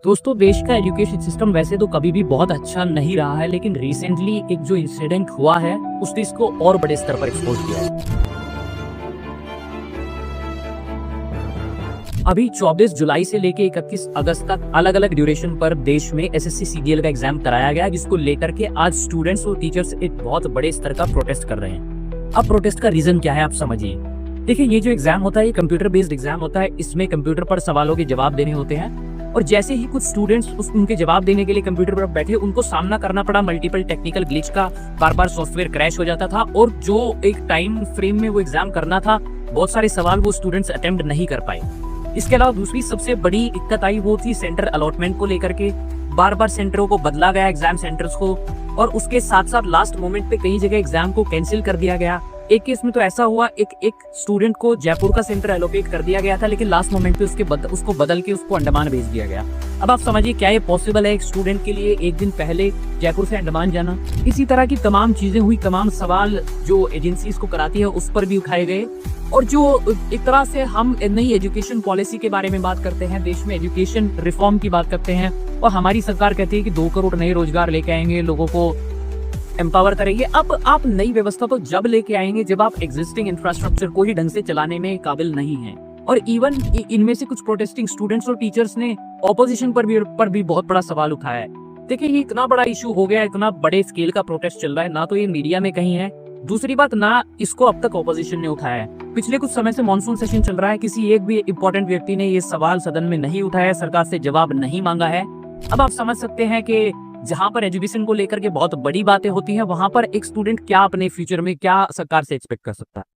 दोस्तों, देश का एजुकेशन सिस्टम वैसे तो कभी भी बहुत अच्छा नहीं रहा है, लेकिन रिसेंटली एक जो इंसिडेंट हुआ है उसने इसको और बड़े स्तर पर एक्सपोज किया है। अभी 24 जुलाई से लेके 31 अगस्त तक अलग अलग ड्यूरेशन पर देश में एसएससी सीजीएल का एग्जाम कराया गया, जिसको लेकर के आज स्टूडेंट्स और टीचर्स एक बहुत बड़े स्तर का प्रोटेस्ट कर रहे हैं। अब प्रोटेस्ट का रीजन क्या है आप समझिए। देखिए, ये जो एग्जाम होता है ये कंप्यूटर बेस्ड एग्जाम होता है। इसमें कंप्यूटर पर सवालों के जवाब देने होते हैं और जैसे ही कुछ स्टूडेंट्स उनके जवाब देने के लिए कंप्यूटर पर बैठे, उनको सामना करना पड़ा मल्टीपल टेक्निकल ग्लिच का। बार बार सॉफ्टवेयर क्रैश हो जाता था और जो एक टाइम फ्रेम में वो एग्जाम करना था, बहुत सारे सवाल वो स्टूडेंट्स अटेम्प्ट नहीं कर पाए। इसके अलावा दूसरी सबसे बड़ी दिक्कत आई वो थी सेंटर अलॉटमेंट को लेकर के। बार बार सेंटरों को बदला गया, एग्जाम सेंटर्स को, और उसके साथ साथ लास्ट मोमेंट पे कई जगह एग्जाम को कैंसिल कर दिया गया। एक केस में तो ऐसा हुआ, एक स्टूडेंट को जयपुर का सेंटर एलोकेट कर दिया गया था, लेकिन लास्ट मोमेंट पे उसको बदल के उसको अंडमान भेज दिया गया। अब आप समझिए, क्या ये पॉसिबल है एक स्टूडेंट के लिए एक दिन पहले जयपुर से अंडमान जाना? इसी तरह की तमाम चीजें हुई, तमाम सवाल जो एजेंसीज को कराती है उस पर भी उठाए गए। और जो एक तरह से हम नई एजुकेशन पॉलिसी के बारे में बात करते हैं, देश में एजुकेशन रिफॉर्म की बात करते हैं, और हमारी सरकार कहती है कि 2 करोड़ नए रोजगार लेके आएंगे, लोगों को एम्पावर करेंगे। अब आप नई व्यवस्था तो जब लेके आएंगे जब आप एग्जिस्टिंग इंफ्रास्ट्रक्चर को ही ढंग से चलाने में काबिल नहीं है। और इवन इनमें से कुछ प्रोटेस्टिंग स्टूडेंट्स और टीचर्स ने ऑपोजिशन पर भी बहुत बड़ा सवाल उठाया है। देखिए, ये इतना बड़ा इशू हो गया, इतना बड़े स्केल का प्रोटेस्ट चल रहा है, ना तो ये मीडिया में कहीं है, दूसरी बात ना इसको अब तक ऑपोजिशन ने उठाया है। पिछले कुछ समय से मॉनसून सेशन चल रहा है, किसी एक भी इंपॉर्टेंट व्यक्ति ने ये सवाल सदन में नहीं उठाया, सरकार से जवाब नहीं मांगा है। अब आप समझ सकते हैं कि जहां पर एजुकेशन को लेकर के बहुत बड़ी बातें होती हैं, वहां पर एक स्टूडेंट क्या अपने फ्यूचर में क्या सरकार से एक्सपेक्ट कर सकता है।